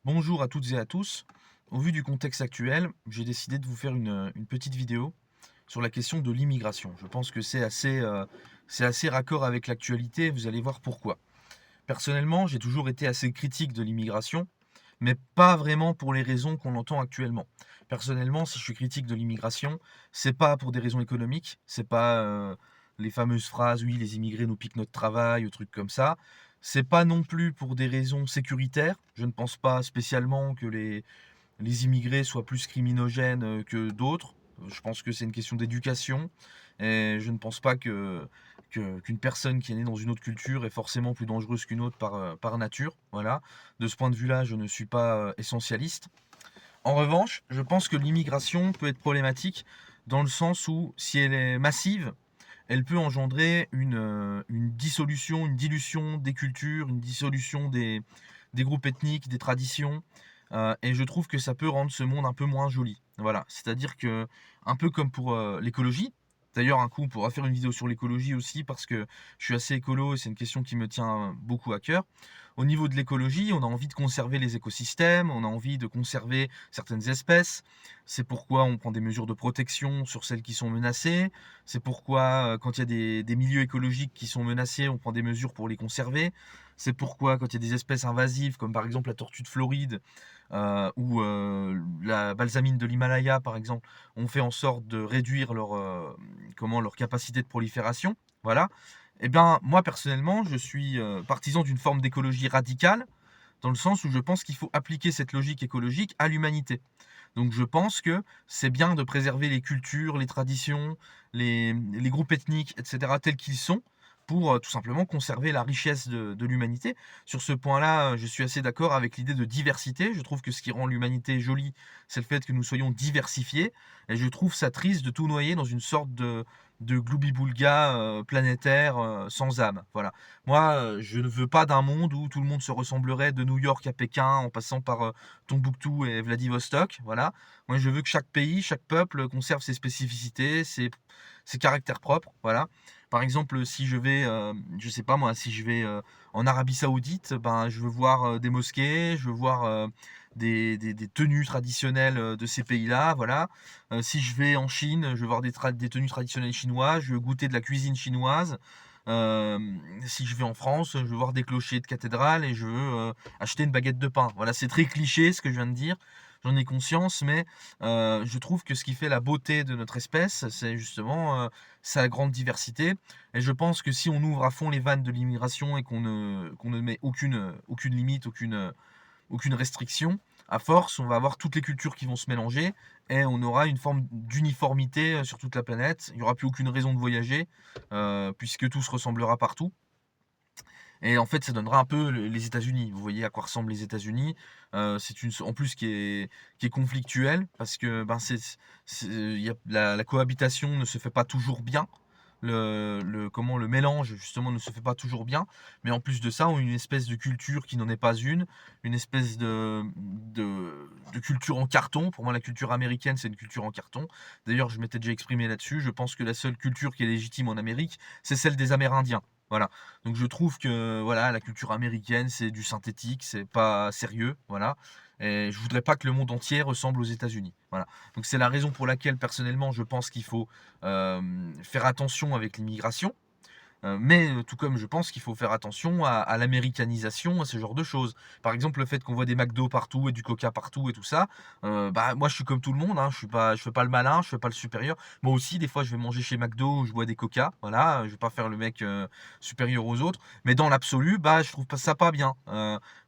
Bonjour à toutes et à tous. Au vu du contexte actuel, j'ai décidé de vous faire une petite vidéo sur la question de l'immigration. Je pense que c'est assez raccord avec l'actualité, vous allez voir pourquoi. Personnellement, j'ai toujours été assez critique de l'immigration, mais pas vraiment pour les raisons qu'on entend actuellement. Personnellement, si je suis critique de l'immigration, c'est pas pour des raisons économiques, c'est pas les fameuses phrases oui, les immigrés nous piquent notre travail ou trucs comme ça. C'est pas non plus pour des raisons sécuritaires. Je ne pense pas spécialement que les immigrés soient plus criminogènes que d'autres. Je pense que c'est une question d'éducation. Et je ne pense pas qu'une personne qui est née dans une autre culture est forcément plus dangereuse qu'une autre par nature. Voilà. De ce point de vue-là, je ne suis pas essentialiste. En revanche, je pense que l'immigration peut être problématique dans le sens où, si elle est massive, elle peut engendrer une dissolution, une dilution des cultures, une dissolution des groupes ethniques, des traditions. Et je trouve que ça peut rendre ce monde un peu moins joli. Voilà, c'est-à-dire que, un peu comme pour l'écologie, d'ailleurs un coup on pourra faire une vidéo sur l'écologie aussi parce que je suis assez écolo et c'est une question qui me tient beaucoup à cœur. Au niveau de l'écologie, on a envie de conserver les écosystèmes, on a envie de conserver certaines espèces. C'est pourquoi on prend des mesures de protection sur celles qui sont menacées. C'est pourquoi, quand il y a des milieux écologiques qui sont menacés, on prend des mesures pour les conserver. C'est pourquoi, quand il y a des espèces invasives, comme par exemple la tortue de Floride ou la balsamine de l'Himalaya, par exemple, on fait en sorte de réduire leur capacité de prolifération. Voilà. Eh bien, moi, personnellement, je suis partisan d'une forme d'écologie radicale, dans le sens où je pense qu'il faut appliquer cette logique écologique à l'humanité. Donc je pense que c'est bien de préserver les cultures, les traditions, les groupes ethniques, etc., tels qu'ils sont, pour tout simplement conserver la richesse de l'humanité. Sur ce point-là, je suis assez d'accord avec l'idée de diversité. Je trouve que ce qui rend l'humanité jolie, c'est le fait que nous soyons diversifiés. Et je trouve ça triste de tout noyer dans une sorte de gloubi-boulga planétaire sans âme. Voilà. Moi, je ne veux pas d'un monde où tout le monde se ressemblerait de New York à Pékin en passant par Tombouctou et Vladivostok. Voilà. Moi, je veux que chaque pays, chaque peuple conserve ses spécificités, ses caractères propres. Voilà. Par exemple, si je vais, je sais pas moi, si je vais en Arabie Saoudite, ben, je veux voir des mosquées, je veux voir des tenues traditionnelles de ces pays-là. Voilà. Si je vais en Chine, je veux voir des tenues traditionnelles chinoises, je veux goûter de la cuisine chinoise. Euh, Si je vais en France, je veux voir des clochers de cathédrale et je veux acheter une baguette de pain. Voilà, c'est très cliché ce que je viens de dire, j'en ai conscience, mais je trouve que ce qui fait la beauté de notre espèce, c'est justement sa grande diversité. Et je pense que si on ouvre à fond les vannes de l'immigration et qu'on ne met aucune limite, aucune restriction, à force, on va avoir toutes les cultures qui vont se mélanger et on aura une forme d'uniformité sur toute la planète. Il n'y aura plus aucune raison de voyager puisque tout se ressemblera partout. Et en fait, ça donnera un peu les États-Unis. Vous voyez à quoi ressemblent les États-Unis. C'est en plus qui est conflictuelle parce que ben la cohabitation ne se fait pas toujours bien. Le mélange justement ne se fait pas toujours bien. Mais en plus de ça, on a une espèce de culture qui n'en est pas une espèce de culture en carton. Pour moi, la culture américaine, c'est une culture en carton. D'ailleurs, je m'étais déjà exprimé là-dessus. Je pense que la seule culture qui est légitime en Amérique, c'est celle des Amérindiens. Voilà. Donc je trouve que voilà, la culture américaine, c'est du synthétique, c'est pas sérieux, voilà. Et je voudrais pas que le monde entier ressemble aux États-Unis. Voilà. Donc c'est la raison pour laquelle personnellement je pense qu'il faut faire attention avec l'immigration. Mais tout comme je pense qu'il faut faire attention à l'américanisation, à ce genre de choses. Par exemple, le fait qu'on voit des McDo partout et du Coca partout et tout ça, bah moi je suis comme tout le monde, hein, je fais pas le malin, je fais pas le supérieur. Moi aussi, des fois, je vais manger chez McDo où je bois des Coca, voilà, je vais pas faire le mec supérieur aux autres. Mais dans l'absolu, bah je trouve pas ça pas bien.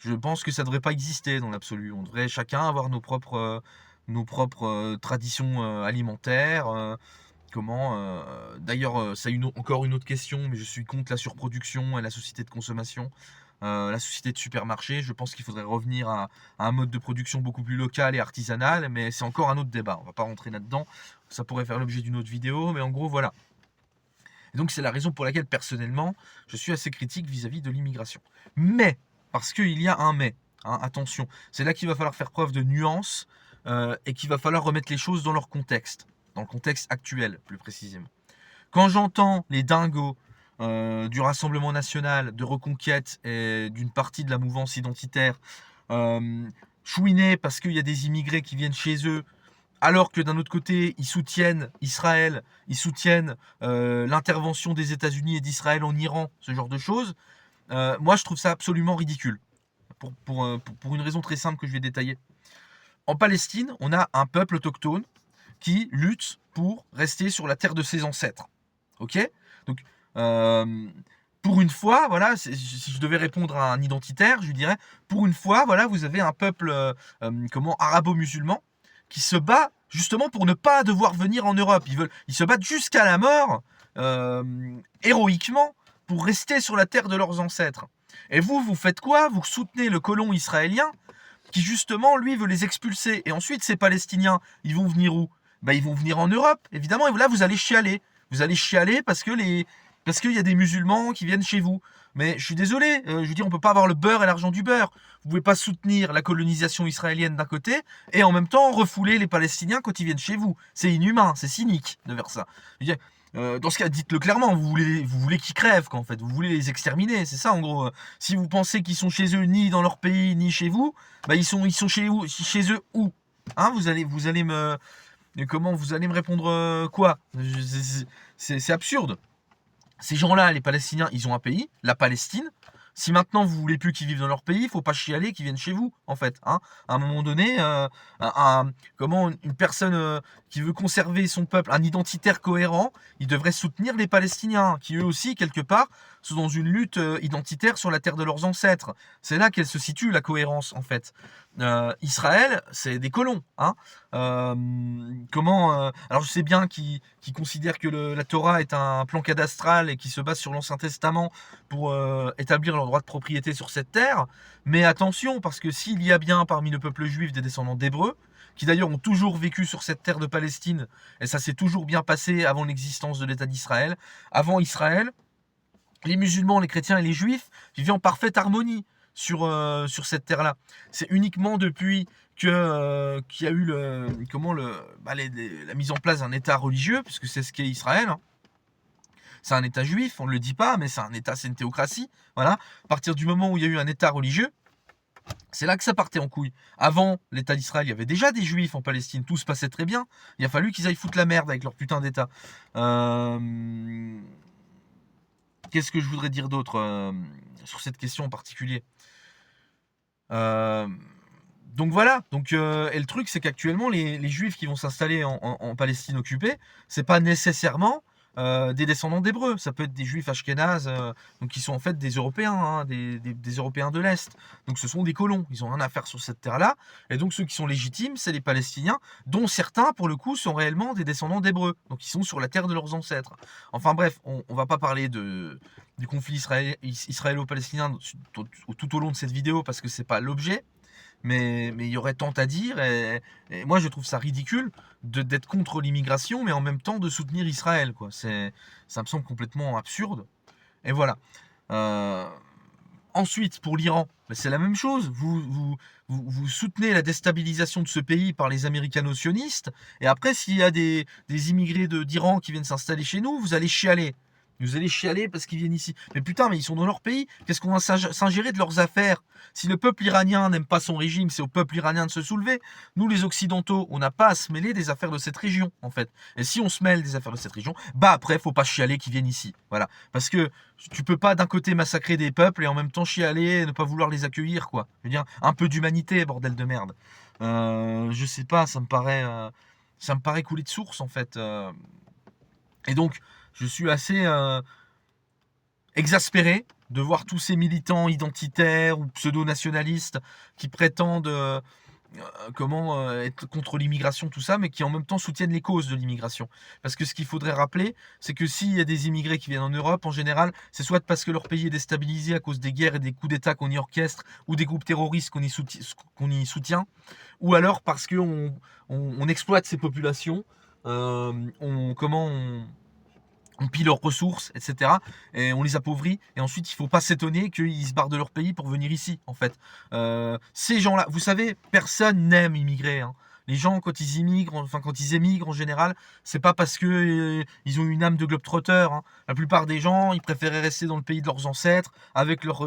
Je pense que ça devrait pas exister dans l'absolu. On devrait chacun avoir nos propres traditions alimentaires. Comment d'ailleurs, c'est encore une autre question, mais je suis contre la surproduction et la société de consommation, la société de supermarché. Je pense qu'il faudrait revenir à un mode de production beaucoup plus local et artisanal, mais c'est encore un autre débat. On va pas rentrer là-dedans. Ça pourrait faire l'objet d'une autre vidéo, mais en gros, voilà. Et donc, c'est la raison pour laquelle, personnellement, je suis assez critique vis-à-vis de l'immigration. Mais, parce qu'il y a un mais, hein, attention, c'est là qu'il va falloir faire preuve de nuance et qu'il va falloir remettre les choses dans leur contexte, dans le contexte actuel, plus précisément. Quand j'entends les dingos du Rassemblement national, de Reconquête et d'une partie de la mouvance identitaire euh, chouiner parce qu'il y a des immigrés qui viennent chez eux, alors que d'un autre côté, ils soutiennent Israël, ils soutiennent l'intervention des États-Unis et d'Israël en Iran, ce genre de choses. Moi, je trouve ça absolument ridicule, pour une raison très simple que je vais détailler. En Palestine, on a un peuple autochtone qui lutte pour rester sur la terre de ses ancêtres. Ok? Donc, pour une fois, voilà, si je devais répondre à un identitaire, je lui dirais, pour une fois, voilà, vous avez un peuple arabo-musulman qui se bat justement pour ne pas devoir venir en Europe. Ils se battent jusqu'à la mort, héroïquement, pour rester sur la terre de leurs ancêtres. Et vous faites quoi? Vous soutenez le colon israélien qui justement, lui, veut les expulser. Et ensuite, ces Palestiniens, ils vont venir où? Ils vont venir en Europe, évidemment. Et là, vous allez chialer. Vous allez chialer parce qu'il y a des musulmans qui viennent chez vous. Mais je suis désolé, je veux dire, on peut pas avoir le beurre et l'argent du beurre. Vous pouvez pas soutenir la colonisation israélienne d'un côté et en même temps refouler les Palestiniens quand ils viennent chez vous. C'est inhumain, c'est cynique de faire ça. Je veux dire, dans ce cas, dites-le clairement, vous voulez qu'ils crèvent, quoi, en fait. Vous voulez les exterminer, c'est ça, en gros. Si vous pensez qu'ils sont chez eux, ni dans leur pays, ni chez vous, ils sont chez eux où? Hein, vous allez me répondre quoi? C'est absurde. Ces gens-là, les Palestiniens, ils ont un pays, la Palestine. Si maintenant vous voulez plus qu'ils vivent dans leur pays, il faut pas chialer qu'ils viennent chez vous, en fait. Hein. À un moment donné, une personne qui veut conserver son peuple, un identitaire cohérent, il devrait soutenir les Palestiniens, qui eux aussi, quelque part, sont dans une lutte identitaire sur la terre de leurs ancêtres. C'est là qu'elle se situe, la cohérence, en fait. Israël, c'est des colons. Hein. Alors je sais bien qu'ils considèrent que la Torah est un plan cadastral et qui se base sur l'Ancien Testament pour établir leur droit de propriété sur cette terre. Mais attention, parce que s'il y a bien parmi le peuple juif des descendants d'Hébreux, qui d'ailleurs ont toujours vécu sur cette terre de Palestine, et ça s'est toujours bien passé avant l'existence de l'État d'Israël, avant Israël, les musulmans, les chrétiens et les juifs vivaient en parfaite harmonie sur cette terre-là. C'est uniquement depuis qu'il y a eu la mise en place d'un État religieux, puisque c'est ce qu'est Israël. Hein. C'est un État juif, on ne le dit pas, mais c'est une théocratie. Voilà. À partir du moment où il y a eu un État religieux, c'est là que ça partait en couille. Avant l'État d'Israël, il y avait déjà des juifs en Palestine, tout se passait très bien. Il a fallu qu'ils aillent foutre la merde avec leur putain d'État. Qu'est-ce que je voudrais dire d'autre sur cette question en particulier? Donc voilà. Et le truc, c'est qu'actuellement, les juifs qui vont s'installer en Palestine occupée, c'est pas nécessairement des descendants d'Hébreux. Ça peut être des juifs ashkénazes, donc qui sont en fait des Européens, hein, des Européens de l'Est. Donc ce sont des colons. Ils ont rien à faire sur cette terre-là. Et donc ceux qui sont légitimes, c'est les Palestiniens, dont certains, pour le coup, sont réellement des descendants d'Hébreux. Donc ils sont sur la terre de leurs ancêtres. Enfin bref, on va pas parler du conflit israélo-palestinien tout au long de cette vidéo parce que c'est pas l'objet. Mais il y aurait tant à dire, et moi je trouve ça ridicule d'être contre l'immigration, mais en même temps de soutenir Israël, quoi. Ça me semble complètement absurde. Et voilà. Ensuite, pour l'Iran, c'est la même chose. Vous soutenez la déstabilisation de ce pays par les américano-sionistes, et après, s'il y a des immigrés d'Iran qui viennent s'installer chez nous, vous allez chialer. Vous allez chialer parce qu'ils viennent ici. Mais putain, mais ils sont dans leur pays. Qu'est-ce qu'on va s'ingérer de leurs affaires? Si le peuple iranien n'aime pas son régime, c'est au peuple iranien de se soulever. Nous, les Occidentaux, on n'a pas à se mêler des affaires de cette région, en fait. Et si on se mêle des affaires de cette région, après, faut pas chialer qu'ils viennent ici. Voilà. Parce que tu peux pas d'un côté massacrer des peuples et en même temps chialer et ne pas vouloir les accueillir, quoi. Je veux dire, un peu d'humanité, bordel de merde. Je sais pas, ça me paraît couler de source, en fait. Et donc, je suis assez exaspéré de voir tous ces militants identitaires ou pseudo-nationalistes qui prétendent être contre l'immigration, tout ça, mais qui en même temps soutiennent les causes de l'immigration. Parce que ce qu'il faudrait rappeler, c'est que s'il y a des immigrés qui viennent en Europe, en général, c'est soit parce que leur pays est déstabilisé à cause des guerres et des coups d'État qu'on y orchestre, ou des groupes terroristes qu'on y soutient, ou alors parce qu'on exploite ces populations, on pille leurs ressources, etc. Et on les appauvrit. Et ensuite, il ne faut pas s'étonner qu'ils se barrent de leur pays pour venir ici, en fait. Ces gens-là, vous savez, personne n'aime immigrer. Hein. Les gens, quand ils immigrent, enfin quand ils émigrent en général, c'est pas parce que ils ont une âme de globe-trotter, hein. La plupart des gens, ils préféraient rester dans le pays de leurs ancêtres, avec leur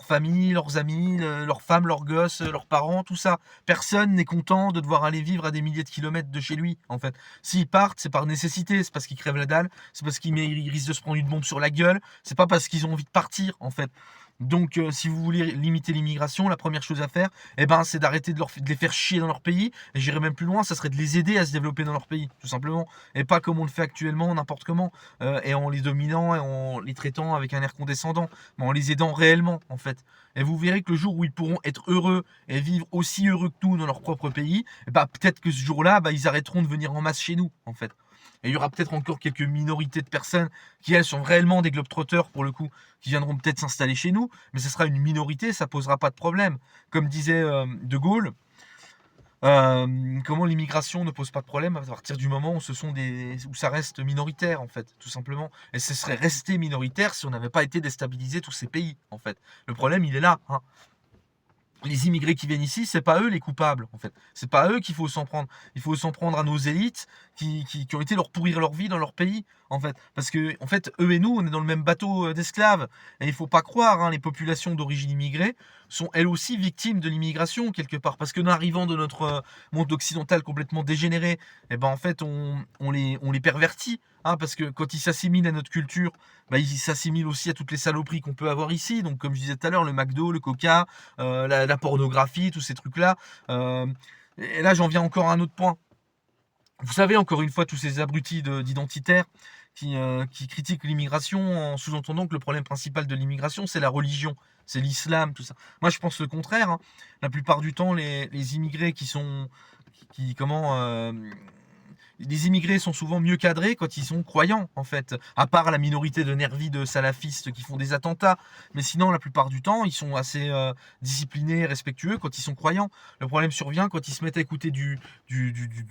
famille, leurs amis, leurs femmes, leurs gosses, leurs parents, tout ça. Personne n'est content de devoir aller vivre à des milliers de kilomètres de chez lui, en fait. S'ils partent, c'est par nécessité, c'est parce qu'ils crèvent la dalle, c'est parce qu'ils risquent de se prendre une bombe sur la gueule, c'est pas parce qu'ils ont envie de partir, en fait. Donc, si vous voulez limiter l'immigration, la première chose à faire, c'est d'arrêter de les faire chier dans leur pays. Et j'irais même plus loin, ça serait de les aider à se développer dans leur pays, tout simplement. Et pas comme on le fait actuellement, n'importe comment, et en les dominant et en les traitant avec un air condescendant, mais en les aidant réellement, en fait. Et vous verrez que le jour où ils pourront être heureux et vivre aussi heureux que nous dans leur propre pays, peut-être que ce jour-là, ils arrêteront de venir en masse chez nous, en fait. Et il y aura peut-être encore quelques minorités de personnes qui, elles, sont réellement des globetrotters, pour le coup, qui viendront peut-être s'installer chez nous, mais ce sera une minorité, ça posera pas de problème. Comme disait De Gaulle, comment l'immigration ne pose pas de problème à partir du moment où où ça reste minoritaire, en fait, tout simplement. Et ce serait resté minoritaire si on n'avait pas été déstabilisé tous ces pays, en fait. Le problème, il est là, hein. Les immigrés qui viennent ici, c'est pas eux les coupables, en fait. C'est pas eux qu'il faut s'en prendre. Il faut s'en prendre à nos élites qui ont été leur pourrir leur vie dans leur pays, en fait. Parce que, en fait, eux et nous, on est dans le même bateau d'esclaves. Et il faut pas croire, hein, les populations d'origine immigrée sont elles aussi victimes de l'immigration, quelque part. Parce que, en arrivant de notre monde occidental complètement dégénéré, en fait, on les pervertit. Hein, parce que quand ils s'assimilent à notre culture, ils s'assimilent aussi à toutes les saloperies qu'on peut avoir ici. Donc, comme je disais tout à l'heure, le McDo, le Coca, la pornographie, tous ces trucs-là. Et là, j'en viens encore à un autre point. Vous savez, encore une fois, tous ces abrutis d'identitaires qui critiquent l'immigration en sous-entendant que le problème principal de l'immigration, c'est la religion, c'est l'islam, tout ça. Moi, je pense le contraire, hein. La plupart du temps, les immigrés les immigrés sont souvent mieux cadrés quand ils sont croyants, en fait. À part la minorité de nervis de salafistes qui font des attentats. Mais sinon, la plupart du temps, ils sont assez disciplinés et respectueux quand ils sont croyants. Le problème survient quand ils se mettent à écouter du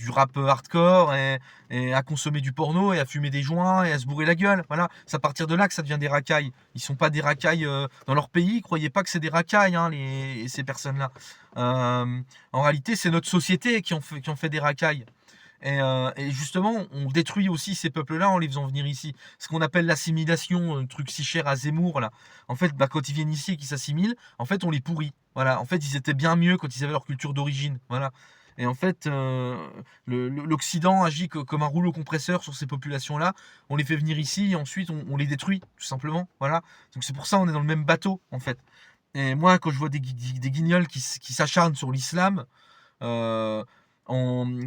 rap hardcore et à consommer du porno et à fumer des joints et à se bourrer la gueule. Voilà, c'est à partir de là que ça devient des racailles. Ils sont pas des racailles dans leur pays. Croyez pas que c'est des racailles, hein, ces personnes-là. En réalité, c'est notre société qui en fait des racailles. Et justement, on détruit aussi ces peuples-là en les faisant venir ici. Ce qu'on appelle l'assimilation, un truc si cher à Zemmour, là. En fait, quand ils viennent ici et qu'ils s'assimilent, en fait, on les pourrit. Voilà. En fait, ils étaient bien mieux quand ils avaient leur culture d'origine. Voilà. Et en fait, l'Occident agit comme un rouleau compresseur sur ces populations-là. On les fait venir ici et ensuite on les détruit, tout simplement. Voilà. Donc c'est pour ça qu'on est dans le même bateau, en fait. Et moi, quand je vois des guignols qui s'acharnent sur l'islam, euh,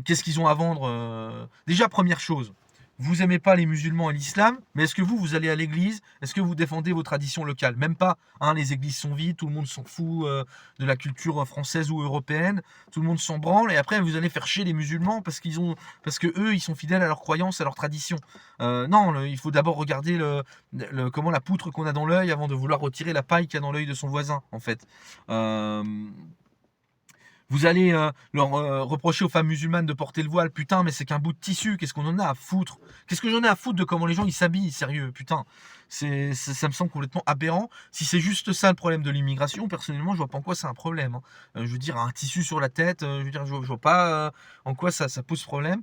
qu'est-ce qu'ils ont à vendre Déjà, première chose, vous aimez pas les musulmans et l'islam, mais est-ce que vous allez à l'église? Est-ce que vous défendez vos traditions locales? Même pas, hein, les églises sont vides, tout le monde s'en fout de la culture française ou européenne, tout le monde s'en branle, et après vous allez faire chier les musulmans parce que eux, ils sont fidèles à leurs croyances, à leurs traditions. Non, il faut d'abord regarder comment la poutre qu'on a dans l'œil avant de vouloir retirer la paille qu'il y a dans l'œil de son voisin, en fait. Euh, vous allez leur reprocher aux femmes musulmanes de porter le voile. Putain, mais c'est qu'un bout de tissu. Qu'est-ce qu'on en a à foutre? Qu'est-ce que j'en ai à foutre de comment les gens ils s'habillent? Sérieux, putain. Ça me semble complètement aberrant. Si c'est juste ça le problème de l'immigration, personnellement, je vois pas en quoi c'est un problème, hein. Je veux dire, un tissu sur la tête, je vois pas en quoi ça pose problème.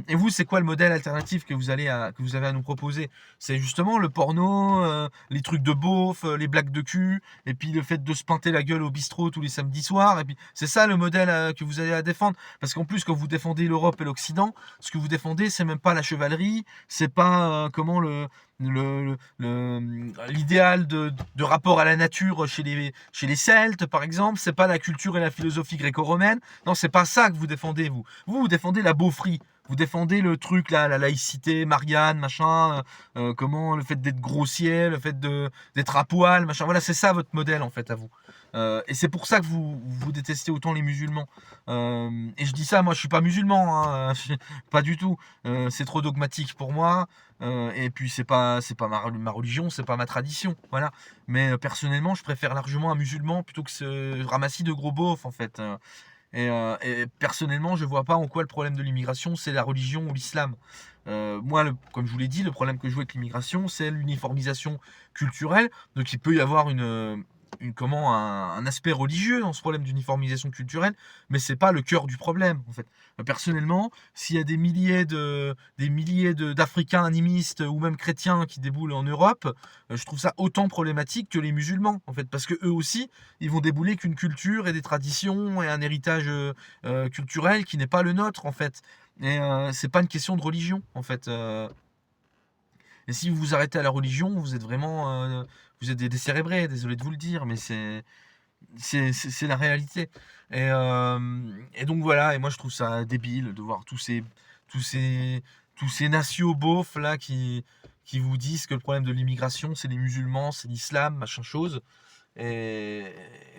Et vous, c'est quoi le modèle alternatif que vous avez à nous proposer? C'est justement le porno, les trucs de beauf, les blagues de cul, et puis le fait de se pinter la gueule au bistrot tous les samedis soirs. Et puis c'est ça le modèle que vous avez à défendre. Parce qu'en plus, quand vous défendez l'Europe et l'Occident, ce que vous défendez, c'est même pas la chevalerie, c'est pas comment l'idéal de rapport à la nature chez les Celtes, par exemple. C'est pas la culture et la philosophie gréco-romaine. Non, c'est pas ça que vous défendez, vous. Vous défendez la beaufrie. Vous défendez le truc là, la laïcité, Marianne, machin, comment le fait d'être grossier, le fait d'être à poil, machin. Voilà, c'est ça votre modèle en fait à vous. Et c'est pour ça que vous détestez autant les musulmans. Et je dis ça, moi je suis pas musulman, hein, pas du tout. C'est trop dogmatique pour moi. Et puis c'est pas ma religion, c'est pas ma tradition, voilà. Mais personnellement, je préfère largement un musulman plutôt que ce ramassis de gros beaufs en fait. Et personnellement, je vois pas en quoi le problème de l'immigration, c'est la religion ou l'islam. Moi, comme je vous l'ai dit, le problème que je vois avec l'immigration, c'est l'uniformisation culturelle. Donc il peut y avoir un aspect religieux dans ce problème d'uniformisation culturelle, mais c'est pas le cœur du problème en fait. Personnellement, s'il y a des milliers d'Africains animistes ou même chrétiens qui déboulent en Europe, je trouve ça autant problématique que les musulmans en fait, parce que eux aussi, ils vont débouler qu'une culture et des traditions et un héritage culturel qui n'est pas le nôtre en fait. Et c'est pas une question de religion en fait. Et si vous vous arrêtez à la religion, vous êtes vraiment, vous êtes des décérébrés, désolé de vous le dire, mais c'est la réalité. Et donc voilà, et moi je trouve ça débile de voir tous ces, tous ces nationaux beaufs là qui vous disent que le problème de l'immigration, c'est les musulmans, c'est l'islam, machin chose. Et,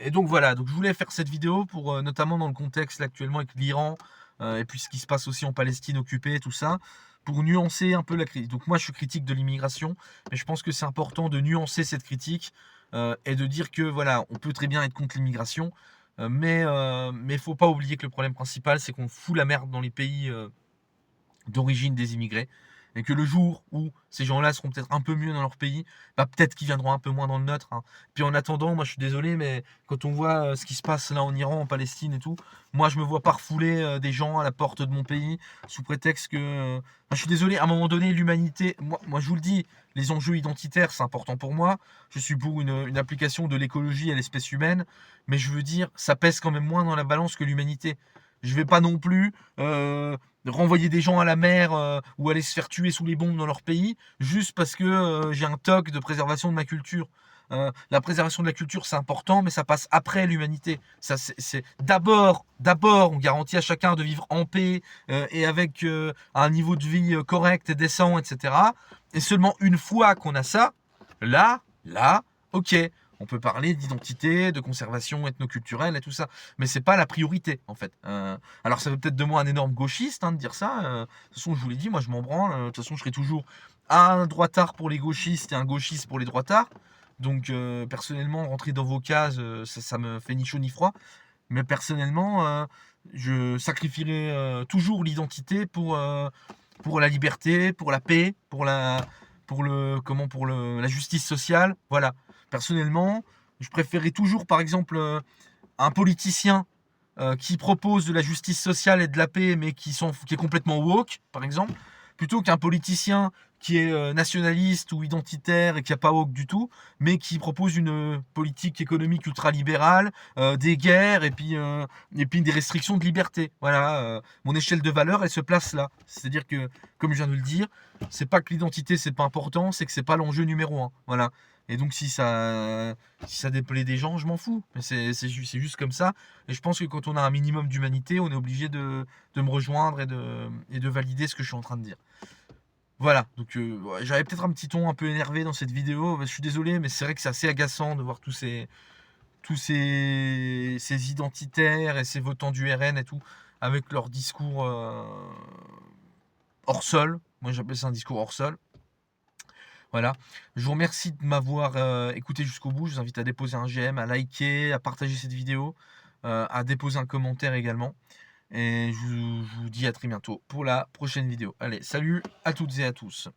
et donc voilà, donc je voulais faire cette vidéo pour notamment dans le contexte là, actuellement avec l'Iran et puis ce qui se passe aussi en Palestine occupée, tout ça, pour nuancer un peu la critique. Donc moi je suis critique de l'immigration, mais je pense que c'est important de nuancer cette critique et de dire que voilà, on peut très bien être contre l'immigration, mais faut pas oublier que le problème principal c'est qu'on fout la merde dans les pays d'origine des immigrés. Et que le jour où ces gens-là seront peut-être un peu mieux dans leur pays, bah peut-être qu'ils viendront un peu moins dans le nôtre. Hein. Puis en attendant, moi je suis désolé, mais quand on voit ce qui se passe là en Iran, en Palestine et tout, moi je me vois pas refouler des gens à la porte de mon pays sous prétexte que. Je suis désolé, à un moment donné, l'humanité. Moi je vous le dis, les enjeux identitaires c'est important pour moi. Je suis pour une application de l'écologie à l'espèce humaine, mais je veux dire, ça pèse quand même moins dans la balance que l'humanité. Je vais pas non plus renvoyer des gens à la mer ou aller se faire tuer sous les bombes dans leur pays juste parce que j'ai un toc de préservation de ma culture. La préservation de la culture c'est important, mais ça passe après l'humanité. Ça c'est d'abord on garantit à chacun de vivre en paix et avec un niveau de vie correct et décent, etc. Et seulement une fois qu'on a ça, là, ok, on peut parler d'identité, de conservation ethnoculturelle et tout ça, mais c'est pas la priorité en fait. Alors ça fait peut-être de moi un énorme gauchiste de dire ça. De toute façon, je vous l'ai dit, moi je m'en branle. De toute façon, je serai toujours un droitard pour les gauchistes et un gauchiste pour les droitards. Donc personnellement, rentrer dans vos cases, ça me fait ni chaud ni froid. Mais personnellement, je sacrifierai toujours l'identité pour la liberté, pour la paix, pour la justice sociale. Voilà. Personnellement, je préférerais toujours, par exemple, un politicien qui propose de la justice sociale et de la paix, mais qui est complètement woke, par exemple, plutôt qu'un politicien qui est nationaliste ou identitaire et qui n'a pas woke du tout, mais qui propose une politique économique ultralibérale, des guerres et puis des restrictions de liberté. Voilà, mon échelle de valeur, elle se place là. C'est-à-dire que, comme je viens de le dire, c'est pas que l'identité c'est pas important, c'est que c'est pas l'enjeu numéro un. Voilà. Et donc si ça déplaît des gens, je m'en fous. Mais c'est juste comme ça. Et je pense que quand on a un minimum d'humanité, on est obligé de me rejoindre et de valider ce que je suis en train de dire. Voilà, donc ouais, j'avais peut-être un petit ton un peu énervé dans cette vidéo. Je suis désolé, mais c'est vrai que c'est assez agaçant de voir ces identitaires et ces votants du RN et tout, avec leur discours hors sol. Moi j'appelle ça un discours hors sol. Voilà. Je vous remercie de m'avoir écouté jusqu'au bout. Je vous invite à déposer un j'aime, à liker, à partager cette vidéo, à déposer un commentaire également. Et je vous dis à très bientôt pour la prochaine vidéo. Allez, salut à toutes et à tous.